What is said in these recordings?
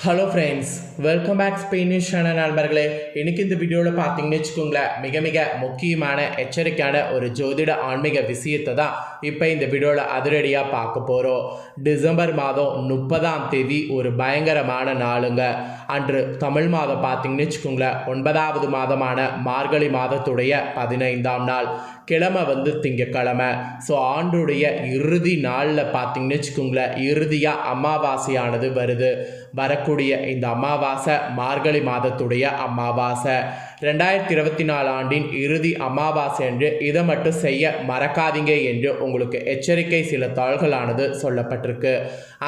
Hello friends, welcome back ஸ்பெயினிஷ் channel நண்பர்களே. இன்னைக்கு இந்த வீடியோவில் பார்த்தீங்கன்னு வச்சுக்கோங்களேன், மிக மிக முக்கியமான எச்சரிக்கையான ஒரு ஜோதிட ஆன்மீக விஷயத்தை தான் இப்போ இந்த வீடியோவில் அதிரடியாக பார்க்க போகிறோம். டிசம்பர் மாதம் 30ஆம் தேதி ஒரு பயங்கரமான நாளுங்க. அன்று தமிழ் மாதம் பார்த்தீங்கன்னு வச்சுக்கோங்களேன், 9வது மாதமான மார்கழி மாதத்துடைய 15ஆம் நாள். கிழமை திங்கக்கிழமை. ஸோ ஆண்டுடைய இறுதி நாளில் பார்த்தீங்கன்னு வச்சுக்கோங்களேன், இறுதியாக அமாவாசையானது வருது. வரக்கூடிய இந்த அமாவாசை மார்கழி மாதத்துடைய அமாவாசை. 2024 ஆண்டின் இறுதி அமாவாசை என்று இதை மட்டும் செய்ய மறக்காதீங்க என்று உங்களுக்கு எச்சரிக்கை சில தாள்களானது சொல்லப்பட்டிருக்கு.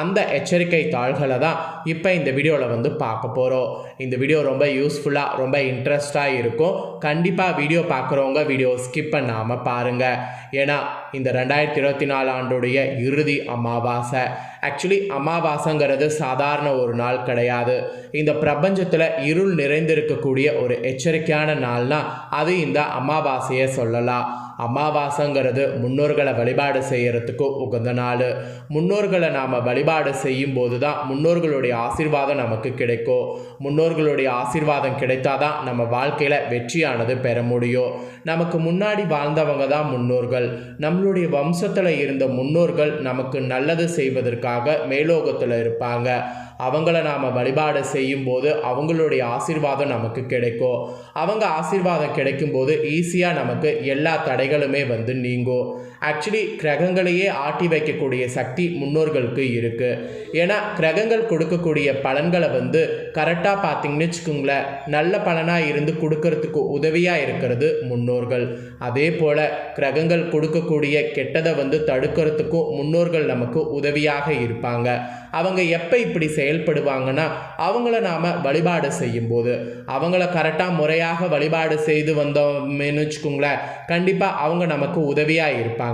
அந்த எச்சரிக்கை தாள்களை தான் இப்போ இந்த வீடியோவில் பார்க்க போகிறோம். இந்த வீடியோ ரொம்ப யூஸ்ஃபுல்லாக ரொம்ப இன்ட்ரெஸ்டாக இருக்கும். கண்டிப்பாக வீடியோ பார்க்குறவங்க வீடியோ ஸ்கிப் பண்ணாமல் பாருங்கள். ஏன்னா இந்த 2024 ஆண்டுடைய இறுதி அமாவாசை. ஆக்சுவலி அமாவாசைங்கிறது சாதாரண ஒரு நாள் கிடையாது. இந்த பிரபஞ்சத்தில் இருள் நிறைந்திருக்கக்கூடிய ஒரு எச்சரிக்கையான நாள்னா அது இந்த அமாவாசையை சொல்லலாம். அமாவாசைங்கிறது முன்னோர்களை வழிபாடு செய்கிறதுக்கு உகந்த நாள். முன்னோர்களை நாம் வழிபாடு செய்யும் போது தான் முன்னோர்களுடைய ஆசீர்வாதம் நமக்கு கிடைக்கும். முன்னோர்களுடைய ஆசீர்வாதம் கிடைத்தாதான் நம்ம வாழ்க்கையில் வெற்றியானது பெற முடியும். நமக்கு முன்னாடி வாழ்ந்தவங்க தான் முன்னோர்கள். நம்மளுடைய வம்சத்தில் இருந்த முன்னோர்கள் நமக்கு நல்லது செய்வதற்காக மேலோகத்தில் இருப்பாங்க. அவங்கள நாம் வழிபாடு செய்யும்போது அவங்களுடைய ஆசீர்வாதம் நமக்கு கிடைக்கும். அவங்க ஆசீர்வாதம் கிடைக்கும்போது ஈஸியாக நமக்கு எல்லா தடைகளுமே நீங்கும். ஆக்சுவலி கிரகங்களையே ஆட்டி வைக்கக்கூடிய சக்தி முன்னோர்களுக்கு இருக்குது. ஏன்னா கிரகங்கள் கொடுக்கக்கூடிய பலன்களை கரெக்டாக பார்த்தீங்கன்னு வச்சுக்கோங்களேன், நல்ல பலனாக இருந்து கொடுக்கறதுக்கு உதவியாக இருக்கிறது முன்னோர்கள். அதே போல் கிரகங்கள் கொடுக்கக்கூடிய கெட்டதை தடுக்கிறதுக்கும் முன்னோர்கள் நமக்கு உதவியாக இருப்பாங்க. அவங்க எப்போ இப்படி செயல்படுவாங்கன்னா, அவங்கள நாம் வழிபாடு செய்யும்போது, அவங்கள கரெக்டாக முறையாக வழிபாடு செய்து வந்தோம்னு வச்சுக்கோங்களேன், கண்டிப்பாக அவங்க நமக்கு உதவியாக இருப்பாங்க.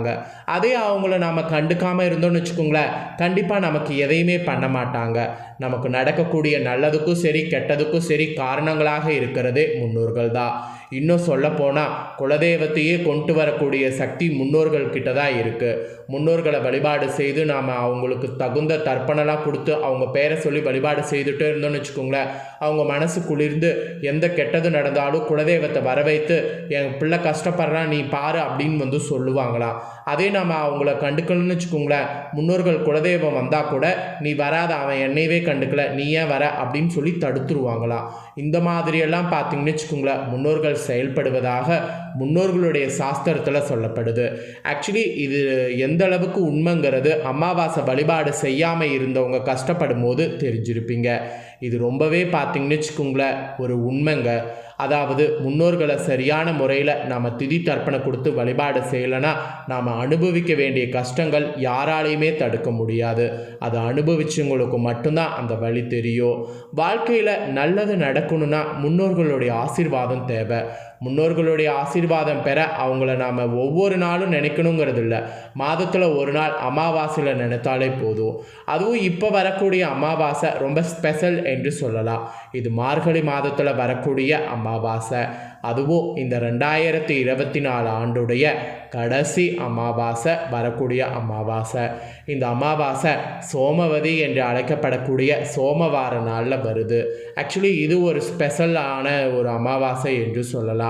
அதே அவங்கள நாம் கண்டுக்காமல் இருந்தோம்னு வச்சுக்கோங்களேன், கண்டிப்பாக நமக்கு எதையுமே பண்ண மாட்டாங்க. நமக்கு நடக்கக்கூடிய நல்லதுக்கும் சரி கெட்டதுக்கும் சரி காரணங்களாக இருக்கிறதே முன்னோர்கள் தான். இன்னும் சொல்ல போனால் குலதெய்வத்தையே கொண்டு வரக்கூடிய சக்தி முன்னோர்கள் கிட்ட தான் இருக்குது. முன்னோர்களை வழிபாடு செய்து நாம் அவங்களுக்கு தகுந்த தர்ப்பணலாம் கொடுத்து அவங்க பேரை சொல்லி வழிபாடு செய்துட்டே இருந்தோம்னு வச்சுக்கோங்களேன், அவங்க மனசு குளிர்ந்து எந்த கெட்டது நடந்தாலும் குலதெய்வத்தை வர வைத்து என் பிள்ளை கஷ்டப்படுறான் நீ பாரு அப்படின்னு சொல்லுவாங்களாம். அதே நாம் அவங்கள கண்டுக்கணும்னு வச்சுக்கோங்களேன், முன்னோர்கள் குலதெய்வம் வந்தால் கூட நீ வராத, அவன் என்னையவே கண்டுக்கல, நீ ஏன் வர அப்படின்னு சொல்லி தடுத்துருவாங்களாம். இந்த மாதிரியெல்லாம் பார்த்தீங்கன்னு வச்சுக்கோங்களேன், முன்னோர்கள் செயல்படுவதாக முன்னோர்களுடைய சாஸ்திரத்தில் சொல்லப்படுது. ஆக்சுவலி இது எந்த அளவுக்கு உண்மைங்கிறது அமாவாசை வழிபாடு செய்யாமல் இருந்தவங்க கஷ்டப்படும் போது தெரிஞ்சிருப்பீங்க. இது ரொம்பவே பார்த்தீங்கன்னு வச்சுக்கோங்களேன் ஒரு உண்மைங்க. அதாவது முன்னோர்களை சரியான முறையில் நாம் திதி தர்ப்பணம் கொடுத்து வழிபாடு செய்யலைன்னா நாம் அனுபவிக்க வேண்டிய கஷ்டங்கள் யாராலையுமே தடுக்க முடியாது. அதை அனுபவிச்சவங்களுக்கு மட்டும்தான் அந்த வழி தெரியும். வாழ்க்கையில் நல்லது நடக்கணும்னா முன்னோர்களுடைய ஆசீர்வாதம் தேவை. முன்னோர்களுடைய ஆசீர்வாதம் பெற அவங்கள நாம் ஒவ்வொரு நாளும் நினைக்கணுங்கிறது இல்லை, மாதத்தில் ஒரு நாள் அமாவாசையில் நினைத்தாலே போதும். அதுவும் இப்போ வரக்கூடிய அமாவாசை ரொம்ப ஸ்பெஷல் என்று சொல்லலாம். இது மார்கழி மாதத்தில் வரக்கூடிய அமாவாசை. அதுவும் இந்த 2024 ஆண்டுடைய கடைசி அமாவாசை வரக்கூடிய அமாவாசை. இந்த அமாவாசை சோமவதி என்று அழைக்கப்படக்கூடிய சோமவார நாளில் வருது. ஆக்சுவலி இது ஒரு ஸ்பெஷலான ஒரு அமாவாசை என்று சொல்லலாம்.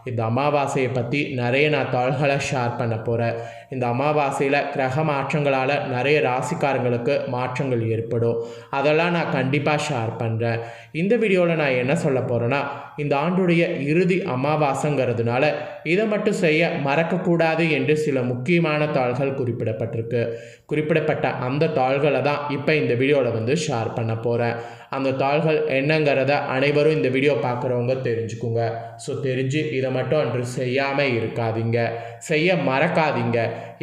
இந்த அமாவாசையை பற்றி நிறைய நான் தாள்களை ஷேர் பண்ண போகிறேன். இந்த அமாவாசையில் கிரக மாற்றங்களால் நிறைய ராசிக்காரங்களுக்கு மாற்றங்கள் ஏற்படும். அதெல்லாம் நான் கண்டிப்பாக ஷேர் பண்ணுறேன். இந்த வீடியோவில் நான் என்ன சொல்ல போகிறேன்னா, இந்த ஆண்டுடைய இறுதி அமாவாசைங்கிறதுனால இதை மட்டும் செய்ய மறக்கக்கூடாது என்று சில முக்கியமான தாள்கள் குறிப்பிடப்பட்ட அந்த தாள்களை தான் இப்போ இந்த வீடியோவில் ஷேர் பண்ண போகிறேன். அந்த தாள்கள் என்னங்கிறத அனைவரும் இந்த வீடியோ பார்க்குறவங்க தெரிஞ்சுக்குங்க. ஸோ தெரிஞ்சு இதை மட்டும் அன்று செய்யாமல் இருக்காதீங்க, செய்ய மறக்காதீங்க.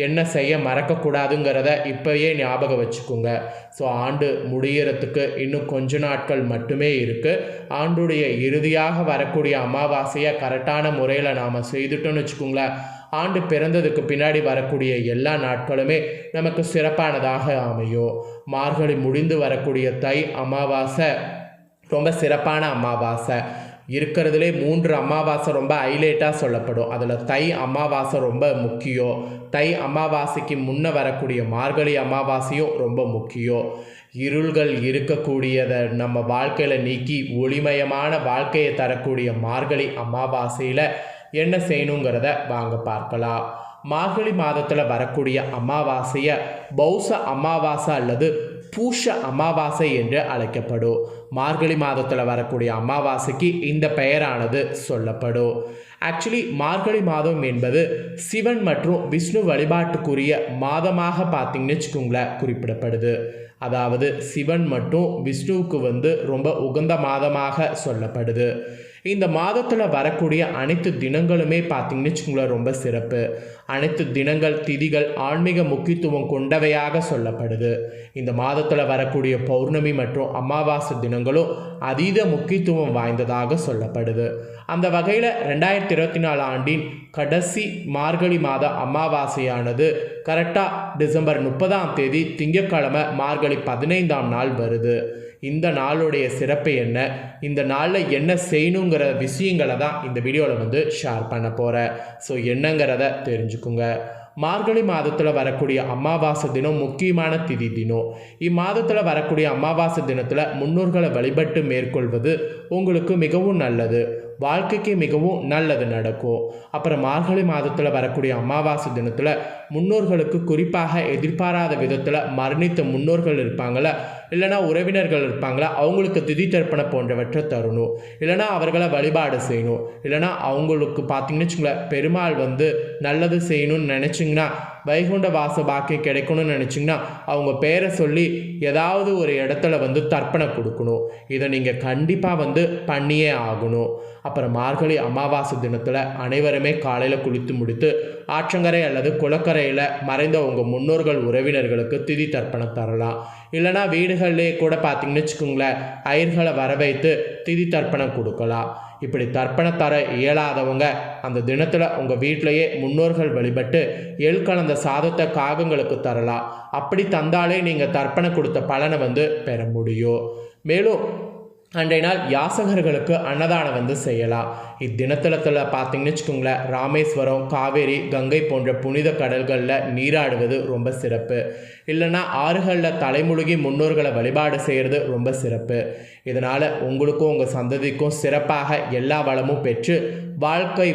என்ன செய்ய மறக்கக்கூடாதுங்கிறத இப்போயே ஞாபகம் வச்சுக்கோங்க. ஸோ ஆண்டு முடிகிறதுக்கு இன்னும் கொஞ்ச நாட்கள் மட்டுமே இருக்குது. ஆண்டுடைய இறுதியாக வரக்கூடிய அமாவாசையை கரெக்டான முறையில் நாம் செய்துட்டோன்னு வச்சுக்கோங்களேன், ஆண்டு பிறந்ததுக்கு பின்னாடி வரக்கூடிய எல்லா நாட்களுமே நமக்கு சிறப்பானதாக அமையும். மார்கழி முடிந்து வரக்கூடிய தை அமாவாசை ரொம்ப சிறப்பான அமாவாசை. இருக்கிறதுலே 3 அமாவாசை ரொம்ப ஹைலைட்டாக சொல்லப்படும். அதில் தை அமாவாசை ரொம்ப முக்கியம். தை அமாவாசைக்கு முன்ன வரக்கூடிய மார்கழி அமாவாசையும் ரொம்ப முக்கியம். இருள்கள் இருக்கக்கூடியதை நம்ம வாழ்க்கையில் நீக்கி ஒளிமயமான வாழ்க்கையை தரக்கூடிய மார்கழி அமாவாசையில் என்ன செய்யணுங்கிறத வாங்க பார்க்கலாம். மார்கழி மாதத்தில் வரக்கூடிய அமாவாசையை பௌச அமாவாசை அல்லது பூஷ அமாவாசை என்று அழைக்கப்படும். மார்கழி மாதத்தில் வரக்கூடிய அமாவாசைக்கு இந்த பெயரானது சொல்லப்படும். ஆக்சுவலி மார்கழி மாதம் என்பது சிவன் மற்றும் விஷ்ணு வழிபாட்டுக்குரிய மாதமாக பார்த்தீங்கன்னு வச்சுக்கோங்களேன் குறிப்பிடப்படுது. அதாவது சிவன் மற்றும் விஷ்ணுவுக்கு ரொம்ப உகந்த மாதமாக சொல்லப்படுது. இந்த மாதத்தில் வரக்கூடிய அனைத்து தினங்களுமே பார்த்தீங்கன்னு வச்சுக்கோங்களேன் ரொம்ப சிறப்பு. அனைத்து தினங்கள் திதிகள் ஆன்மீக முக்கியத்துவம் கொண்டவையாக சொல்லப்படுது. இந்த மாதத்தில் வரக்கூடிய பௌர்ணமி மற்றும் அமாவாசை தினங்களும் அதீத முக்கியத்துவம் வாய்ந்ததாக சொல்லப்படுது. அந்த வகையில் 2024 ஆண்டின் கடைசி மார்கழி மாத அமாவாசையானது கரெக்டாக டிசம்பர் 30 திங்கட்கிழமை மார்கழி 15 நாள் வருது. இந்த நாளுடைய சிறப்பு என்ன, இந்த நாளில் என்ன செய்யணுங்கிற விஷயங்களை தான் இந்த வீடியோவில் ஷேர் பண்ண போகிறேன். ஸோ என்னங்கிறத தெரிஞ்சுக்குங்க. மார்கழி மாதத்தில் வரக்கூடிய அமாவாசை தினம் முக்கியமான திதி தினம். இம்மாதத்தில் வரக்கூடிய அமாவாசை தினத்தில் முன்னோர்களை வழிபட்டு மேற்கொள்வது உங்களுக்கு மிகவும் நல்லது. வாழ்க்கைக்கு மிகவும் நல்லது நடக்கும். அப்புறம் மார்கழி மாதத்தில் வரக்கூடிய அமாவாசை தினத்தில் முன்னோர்களுக்கு குறிப்பாக எதிர்பாராத விதத்தில் மரணித்த முன்னோர்கள் இருப்பாங்கள, இல்லைனா உறவினர்கள் இருப்பாங்களா, அவங்களுக்கு திதி தர்ப்பணம் போன்றவற்றை தரணும். இல்லைனா அவர்களை வழிபாடு செய்யணும். இல்லைனா அவங்களுக்கு பார்த்தீங்கன்னு வச்சுங்களேன் பெருமாள் நல்லது செய்யணும்னு நினச்சிங்கன்னா, வைகுண்ட வாச பாக்கியம் கிடைக்கணும்னு நினச்சிங்கன்னா அவங்க பேரை சொல்லி ஏதாவது ஒரு இடத்துல தர்ப்பணம் கொடுக்கணும். இதை நீங்கள் கண்டிப்பாக பண்ணியே ஆகணும். அப்புறம் மார்கழி அமாவாசை தினத்தில் அனைவருமே காலையில் குளித்து முடித்து ஆற்றங்கரை அல்லது குளக்கரையில் மறைந்த உங்கள் முன்னோர்கள் உறவினர்களுக்கு திதி தர்ப்பணம் தரலாம். இல்லைனா வீடுகளிலே கூட பார்த்தீங்கன்னு வச்சுக்கோங்களேன் ஐயர்களை வர வைத்து திதி தர்ப்பணம் கொடுக்கலாம். இப்படி தர்ப்பணம் தர இயலாதவங்க அந்த தினத்தில் உங்கள் வீட்டிலையே முன்னோர்கள் வழிபட்டு எள் கலந்த சாதத்தை காகங்களுக்கு தரலாம். அப்படி தந்தாலே நீங்கள் தர்ப்பணம் கொடுத்த பலனை பெற முடியும். மேலும் அன்றைய நாள் யாசகர்களுக்கு அன்னதானம் செய்யலாம். இத்தினத்தில் பார்த்தீங்கன்னு வச்சுக்கோங்களேன் ராமேஸ்வரம், காவேரி, கங்கை போன்ற புனித கடல்களில் நீராடுவது ரொம்ப சிறப்பு. இல்லைன்னா ஆறுகளில் தலைமுழுகி முன்னோர்களை வழிபாடு செய்கிறது ரொம்ப சிறப்பு. இதனால் உங்களுக்கும் உங்கள் சந்ததிக்கும் சிறப்பாக எல்லா வளமும் பெற்று வாழ்க்கை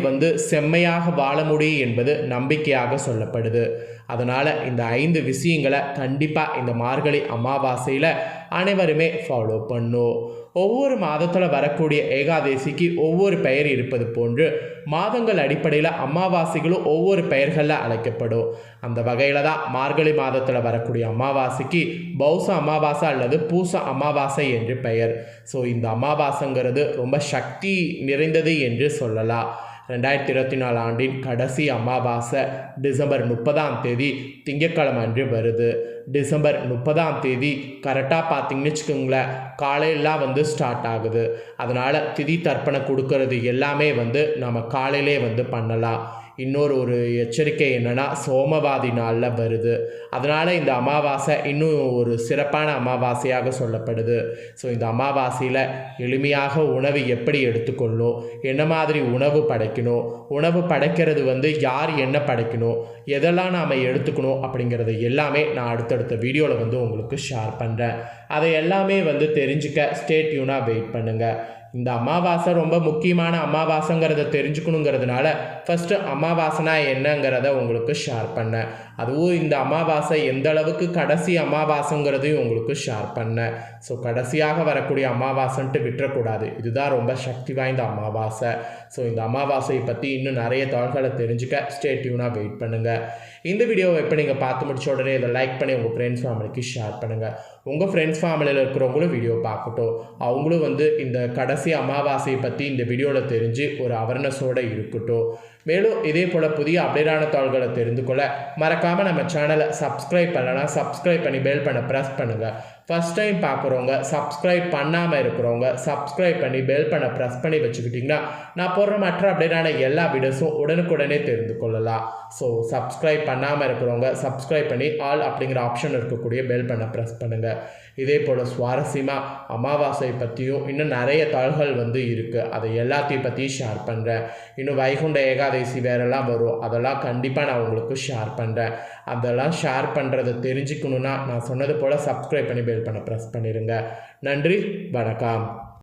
செம்மையாக வாழ முடியும் என்பது நம்பிக்கையாக சொல்லப்படுது. அதனால் இந்த 5 விஷயங்களை கண்டிப்பாக இந்த மார்கழி அமாவாசையில் அனைவருமே ஃபாலோ பண்ணும். ஒவ்வொரு மாதத்தில் வரக்கூடிய ஏகாதேசிக்கு ஒவ்வொரு பெயர் இருப்பது போன்று மாதங்கள் அடிப்படையில் அமாவாசைகளும் ஒவ்வொரு பெயர்களில் அழைக்கப்படும். அந்த வகையில் தான் மார்கழி மாதத்தில் வரக்கூடிய அமாவாசைக்கு பௌச அமாவாசை அல்லது பூச அமாவாசை என்று பெயர். ஸோ இந்த அமாவாசைங்கிறது ரொம்ப சக்தி நிறைந்தது என்று சொல்லலாம். 2024 ஆண்டின் கடைசி அமாவாசை டிசம்பர் 30 திங்கட்கிழமை அன்று வருது. டிசம்பர் 30 கரெக்டாக பார்த்தீங்கன்னு வச்சுக்கோங்களேன் காலையிலாம் ஸ்டார்ட் ஆகுது. அதனால் திதி தர்ப்பணம் கொடுக்கறது எல்லாமே நம்ம காலையிலே பண்ணலாம். இன்னொரு எச்சரிக்கை என்னென்னா சோமவாதி நாளில் வருது. அதனால் இந்த அமாவாசை இன்னும் ஒரு சிறப்பான அமாவாசையாக சொல்லப்படுது. ஸோ இந்த அமாவாசையில் எளிமையாக உணவு எப்படி எடுத்துக்கொள்ளணும், என்ன மாதிரி உணவு படைக்கணும், உணவு படைக்கிறது யார் என்ன படைக்கணும், எதெல்லாம் நாம் எடுத்துக்கணும் அப்படிங்கிறது எல்லாமே நான் அடுத்தடுத்த வீடியோவில் உங்களுக்கு ஷேர் பண்ணுறேன். அதை எல்லாமே தெரிஞ்சுக்க ஸ்டே டியூனாக வெயிட் பண்ணுங்கள். இந்த அமாவாசை ரொம்ப முக்கியமான அமாவாசைங்கிறத தெரிஞ்சுக்கணுங்கிறதுனால ஃபஸ்ட்டு அமாவாசைனா என்னங்கிறத உங்களுக்கு ஷேர் பண்ணேன். அதுவும் இந்த அமாவாசை எந்த அளவுக்கு கடைசி அமாவாசைங்கிறதையும் உங்களுக்கு ஷேர் பண்ணேன். ஸோ கடைசியாக வரக்கூடிய அமாவாசைன்ட்டு விட்டுறக்கூடாது. இதுதான் ரொம்ப சக்தி வாய்ந்த அமாவாசை. ஸோ இந்த அமாவாசையை பற்றி இன்னும் நிறைய தகவல்களை தெரிஞ்சுக்க ஸ்டே டியூனாக வெயிட் பண்ணுங்கள். இந்த வீடியோவை எப்போ நீங்கள் பார்த்து முடிச்ச உடனே இதை லைக் பண்ணி உங்கள் ஃப்ரெண்ட்ஸ் ஃபேமிலிக்கு ஷேர் பண்ணுங்கள். உங்கள் ஃப்ரெண்ட்ஸ் ஃபேமிலியில் இருக்கிறவங்களும் வீடியோ பார்க்கட்டும். அவங்களும் இந்த கடைசி அமாவாசையை பற்றி இந்த வீடியோவில் தெரிஞ்சு ஒரு அவேர்னஸோடு இருக்கட்டும். மேலும் இதே போல் புதிய அப்டேட்டான தகவல்களை தெரிந்து கொள்ள மறக்காமல் நம்ம சேனலை சப்ஸ்கிரைப் பண்ணலைன்னா சப்ஸ்கிரைப் பண்ணி பெல் பண்ண ப்ரெஸ் பண்ணுங்கள். ஃபஸ்ட் டைம் பார்க்குறவங்க, சப்ஸ்கிரைப் பண்ணாமல் இருக்கிறவங்க சப்ஸ்கிரைப் பண்ணி பெல் பண்ண ப்ரெஸ் பண்ணி வச்சுக்கிட்டிங்கன்னா நான் போடுற மற்ற அப்டேட்டான எல்லா வீடியோஸும் உடனுக்குடனே தெரிந்து கொள்ளலாம். ஸோ சப்ஸ்கிரைப் பண்ணாமல் இருக்கிறவங்க சப்ஸ்கிரைப் பண்ணி ஆல் அப்படிங்கிற ஆப்ஷன் இருக்கக்கூடிய பெல் பண்ண ப்ரெஸ் பண்ணுங்கள். இதே போல் சுவாரஸ்யமாக அமாவாசை பற்றியும் இன்னும் நிறைய தாள்கள் வந்து இருக்குது. அதை எல்லாத்தையும் பற்றியும் ஷேர் பண்ணுறேன். இன்னும் வைகுண்ட ஏகாதசி வேறெல்லாம் வரும், அதெல்லாம் கண்டிப்பாக நான் உங்களுக்கு ஷேர் பண்ணுறேன். அதெல்லாம் ஷேர் பண்ணுறதை தெரிஞ்சுக்கணுன்னா நான் சொன்னது போல் சப்ஸ்கிரைப் பண்ணி பெல் பண்ண ப்ரெஸ் பண்ணிடுங்க. நன்றி, வணக்கம்.